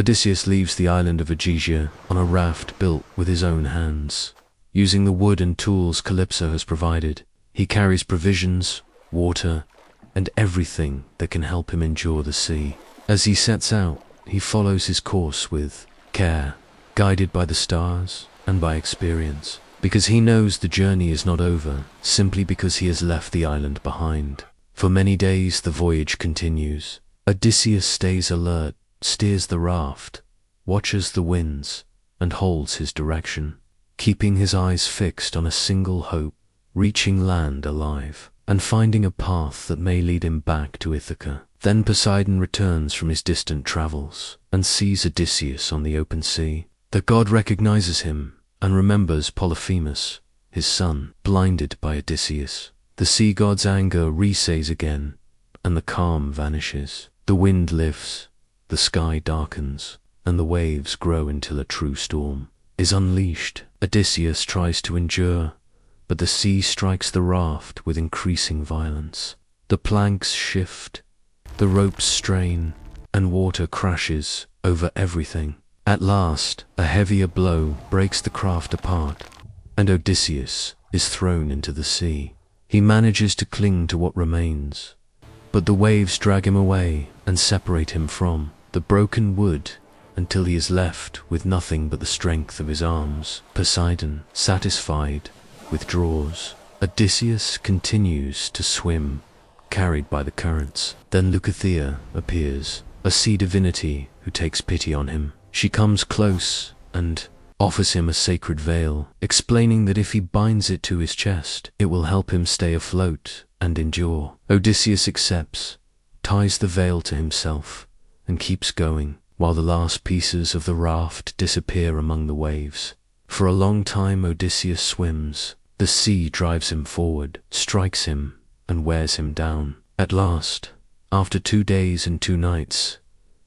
Odysseus leaves the island of Ogygia on a raft built with his own hands. Using the wood and tools Calypso has provided, he carries provisions, water, and everything that can help him endure the sea. As he sets out, he follows his course with care, guided by the stars and by experience, because he knows the journey is not over simply because he has left the island behind. For many days the voyage continues. Odysseus stays alert, steers the raft, watches the winds, and holds his direction, keeping his eyes fixed on a single hope: reaching land alive, and finding a path that may lead him back to Ithaca. Then Poseidon returns from his distant travels, and sees Odysseus on the open sea. The god recognizes him, and remembers Polyphemus, his son, blinded by Odysseus. The sea god's anger resays again, and the calm vanishes. The wind lifts, the sky darkens, and the waves grow until a true storm is unleashed. Odysseus tries to endure, but the sea strikes the raft with increasing violence. The planks shift, the ropes strain, and water crashes over everything. At last, a heavier blow breaks the craft apart, and Odysseus is thrown into the sea. He manages to cling to what remains, but the waves drag him away and separate him from the broken wood until he is left with nothing but the strength of his arms. Poseidon, satisfied, withdraws. Odysseus continues to swim, carried by the currents. Then Leucothea appears, a sea divinity who takes pity on him. She comes close and offers him a sacred veil, explaining that if he binds it to his chest, it will help him stay afloat and endure. Odysseus accepts, ties the veil to himself, and keeps going, while the last pieces of the raft disappear among the waves. For a long time Odysseus swims. The sea drives him forward, strikes him, and wears him down. At last, after 2 days and 2 nights,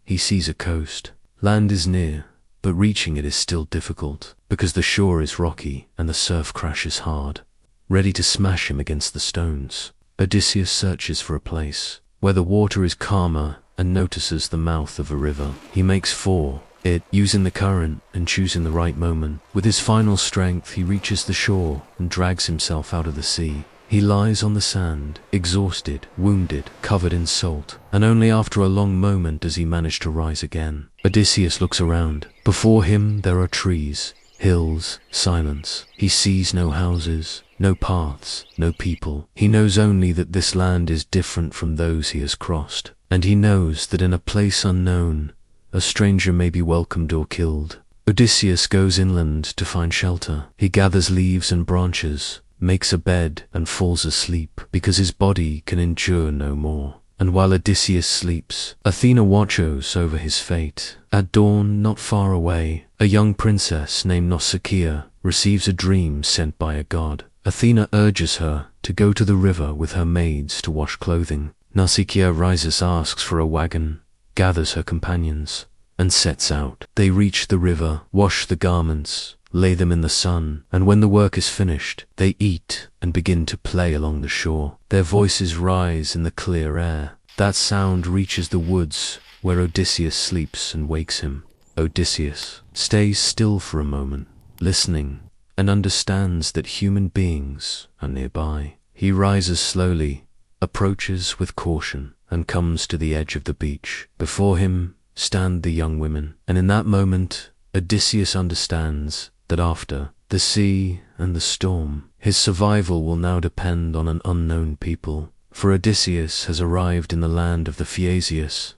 he sees a coast. Land is near, but reaching it is still difficult, because the shore is rocky and the surf crashes hard, ready to smash him against the stones. Odysseus searches for a place where the water is calmer and notices the mouth of a river. He makes for it, using the current and choosing the right moment. With his final strength, he reaches the shore and drags himself out of the sea. He lies on the sand, exhausted, wounded, covered in salt, and only after a long moment does he manage to rise again. Odysseus looks around. Before him there are trees, hills, silence. He sees no houses, no paths, no people. He knows only that this land is different from those he has crossed, and he knows that in a place unknown, a stranger may be welcomed or killed. Odysseus goes inland to find shelter. He gathers leaves and branches, makes a bed, and falls asleep, because his body can endure no more. And while Odysseus sleeps, Athena watches over his fate. At dawn, not far away, a young princess named Nausicaa receives a dream sent by a god. Athena urges her to go to the river with her maids to wash clothing. Nausicaa rises, asks for a wagon, gathers her companions, and sets out. They reach the river, wash the garments, lay them in the sun, and when the work is finished, they eat and begin to play along the shore. Their voices rise in the clear air. That sound reaches the woods where Odysseus sleeps and wakes him. Odysseus stays still for a moment, listening, and understands that human beings are nearby. He rises slowly, approaches with caution, and comes to the edge of the beach. Before him stand the young women, and in that moment Odysseus understands that after the sea and the storm, his survival will now depend on an unknown people. For Odysseus has arrived in the land of the Phaeacius,